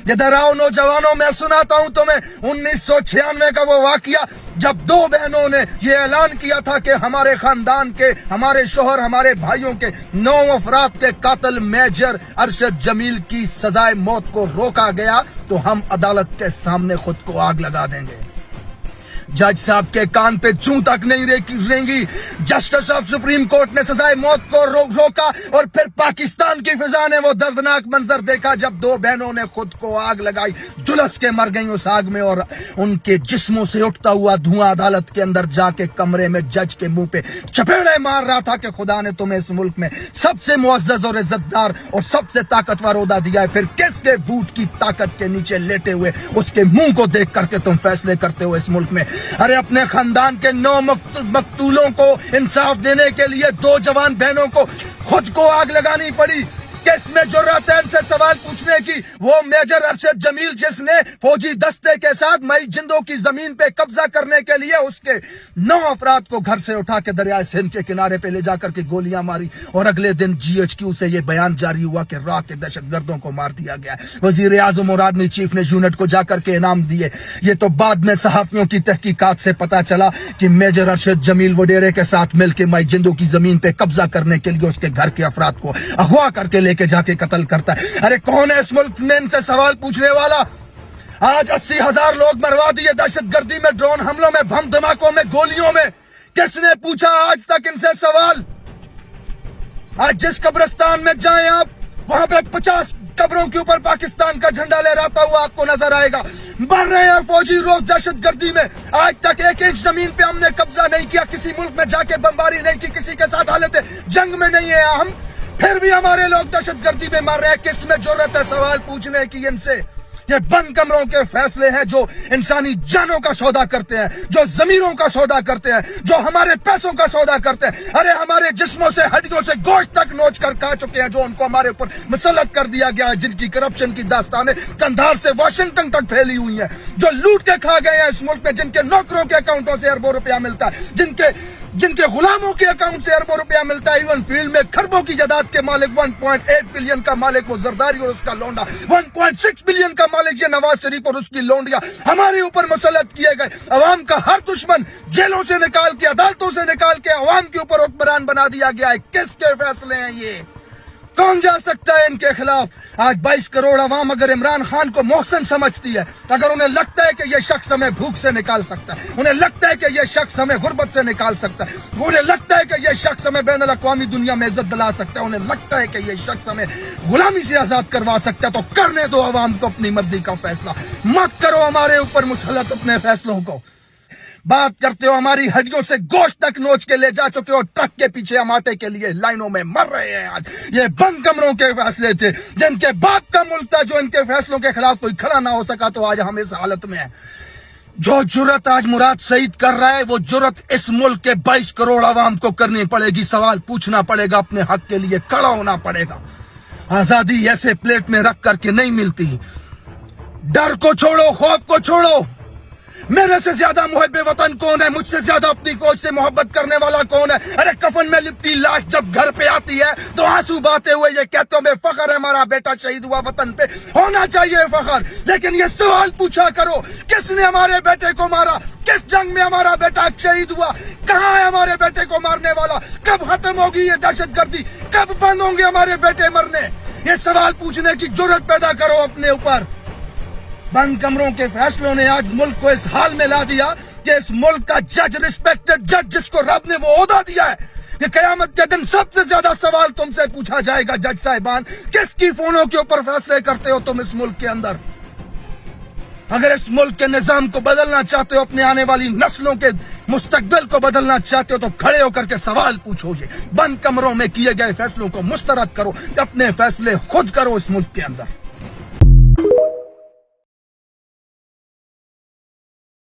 इधर आओ नौजवानों, मैं सुनाता हूं तुम्हें 1996 का वो वाकया जब दो बहनों ने ये ऐलान किया था कि हमारे खानदान के, हमारे शोहर, हमारे भाइयों के 9 अफराद के कातिल मेजर अरशद जमील की सजाए मौत को रोका गया तो हम अदालत के सामने खुद को आग लगा देंगे। जज साहब के कान पे जूं तक नहीं रेंगी। जस्टिस ऑफ सुप्रीम कोर्ट ने सजाए मौत को रोका और फिर पाकिस्तान की फिजा ने वो दर्दनाक मंजर देखा जब दो बहनों ने खुद को आग लगाई, झुलस के मर गई उस आग में, और उनके जिस्मों से उठता हुआ धुआं अदालत के अंदर जाके कमरे में जज के मुंह पे चपेड़े मार रहा था कि खुदा ने तुम्हें इस मुल्क में सबसे मुअज्जज और इज्जतदार और सबसे ताकतवर ओहदा दिया है, फिर किसके बूट की ताकत के नीचे लेटे हुए उसके मुंह को देख करके तुम फैसले करते हो इस मुल्क में। अरे अपने खानदान के 9 मकतूलों को इंसाफ देने के लिए 2 जवान बहनों को खुद को आग लगानी पड़ी। किस में जुर्रत है इनसे सवाल पूछने की? वो मेजर अरशद जमील जिसने फौजी दस्ते के साथ मई जिंदों की जमीन पे कब्जा करने के लिए उसके 9 अफराद को घर से उठा के दरिया सिंध के किनारे पे ले जाकर के गोलियां मारी, और अगले दिन GHQ से ये बयान जारी हुआ कि राह के दहशतगर्दों को मार दिया गया। वजीर आजम और आर्मी चीफ ने यूनिट को जाकर के इनाम दिए। ये तो बाद में सहाफियों की तहकीकात से पता चला कि मेजर अरशद जमील वडेरे के साथ मिलकर मई जिंदों की जमीन पे कब्जा करने के लिए उसके घर के अफराद को अगवा करके के जाके कत्ल करता है। अरे कौन है इस मुल्क में इनसे सवाल पूछने वाला? आज 80,000 लोग मरवा दिए दहशतगर्दी में, ड्रोन हमलों में, बम धमाकों में, गोलियों में। किसने पूछा आज तक इनसे सवाल? आज जिस कब्रिस्तान में जाएं आप, वहां पे 50 कब्रों के ऊपर पाकिस्तान का झंडा लहराता हुआ आपको नजर आएगा। मर रहे हैं फौजी रोज दहशतगर्दी में। आज तक 1 इंच जमीन पे हमने कब्जा नहीं किया, किसी मुल्क में जाके बमबारी नहीं की, किसी के साथ हालत जंग में नहीं है हम, फिर भी हमारे लोग दहशतगर्दी में मर रहे हैं। किस में जरूरत है सवाल पूछने की इनसे? ये बंद कमरों के फैसले हैं जो इंसानी जानों का सौदा करते हैं, जो जमीरों का सौदा करते हैं, जो हमारे पैसों का सौदा करते हैं। अरे हमारे जिस्मों से, हड्डियों से गोश्त तक नोच कर खा चुके हैं, जो उनको हमारे ऊपर मुसल्लत कर दिया गया है, जिनकी करप्शन की दास्तानें कंधार से वाशिंगटन तक फैली हुई हैं, जो लूट के खा गए हैं इस मुल्क में, जिनके नौकरों के अकाउंटों से अरबों रुपया मिलता है, जिनके गुलामों के अकाउंट से अरबों रुपया मिलता है। इवन फील्ड में खरबों की जायदाद के मालिक, 1.8 बिलियन का मालिक वो जरदारी और उसका लौंडा, 1.6 बिलियन का मालिक ये नवाज शरीफ और उसकी लौंडिया हमारे ऊपर मुसल्लत किए गए। अवाम का हर दुश्मन जेलों से निकाल के, अदालतों से निकाल के अवाम के ऊपर हुक्मरान बना दिया गया है। किसके फैसले हैं ये? कौन जा सकता है इनके खिलाफ? आज 22 करोड़ अवाम अगर इमरान खान को मोहसिन समझती है, अगर उन्हें लगता है कि यह शख्स हमें भूख से निकाल सकता है, उन्हें लगता है कि यह शख्स हमें गुर्बत से निकाल सकता है, उन्हें लगता है कि यह शख्स हमें बैनुल अक़वामी दुनिया में इज्जत दिला सकता है, उन्हें लगता है कि यह शख्स हमें गुलामी से आजाद करवा सकता है, तो करने दो अवाम को अपनी मर्जी का फैसला। मत करो हमारे ऊपर मुसल्लत अपने फैसलों को। बात करते हो हमारी हड्डियों से गोश्त तक नोच के ले जा चुके हो, ट्रक के पीछे हम आटे के लिए लाइनों में मर रहे हैं। आज ये बंद कमरों के फैसले थे, जिनके बाप का मुल्क था, जो इनके फैसलों के खिलाफ कोई खड़ा ना हो सका, तो आज हम इस हालत में हैं। जो जुर्रत आज मुराद सईद कर रहा है, वो जुर्रत इस मुल्क के 22 करोड़ आवाम को करनी पड़ेगी। सवाल पूछना पड़ेगा, अपने हक के लिए खड़ा होना पड़ेगा। आजादी ऐसे प्लेट में रख करके नहीं मिलती। डर को छोड़ो, खौफ को छोड़ो। मेरे से ज्यादा मुहब्बे वतन कौन है? मुझसे ज्यादा अपनी कोच से मोहब्बत करने वाला कौन है? अरे कफन में लिपटी लाश जब घर पे आती है तो आंसू बहाते हुए ये कहते हो फखर है, हमारा बेटा शहीद हुआ, वतन पे होना चाहिए फखर। लेकिन ये सवाल पूछा करो, किसने हमारे बेटे को मारा? किस जंग में हमारा बेटा शहीद हुआ? कहाँ है हमारे बेटे को मारने वाला? कब खत्म होगी ये दहशतगर्दी? कब बंद होंगे हमारे बेटे मरने? ये सवाल पूछने की जुर्रत पैदा करो अपने ऊपर। बंद कमरों के फैसलों ने आज मुल्क को इस हाल में ला दिया कि इस मुल्क का जज, रिस्पेक्टेड जज, जिसको रब ने वो ओहदा दिया है कि कयामत के दिन सबसे ज्यादा सवाल तुमसे पूछा जाएगा। जज साहिबान, किसकी फोनों के ऊपर फैसले करते हो तुम इस मुल्क के अंदर? अगर इस मुल्क के निजाम को बदलना चाहते हो, अपने आने वाली नस्लों के मुस्तकबिल को बदलना चाहते हो, तो खड़े होकर के सवाल पूछो। ये बंद कमरों में किए गए फैसलों को मुस्तरद करो, अपने फैसले खुद करो इस मुल्क के अंदर।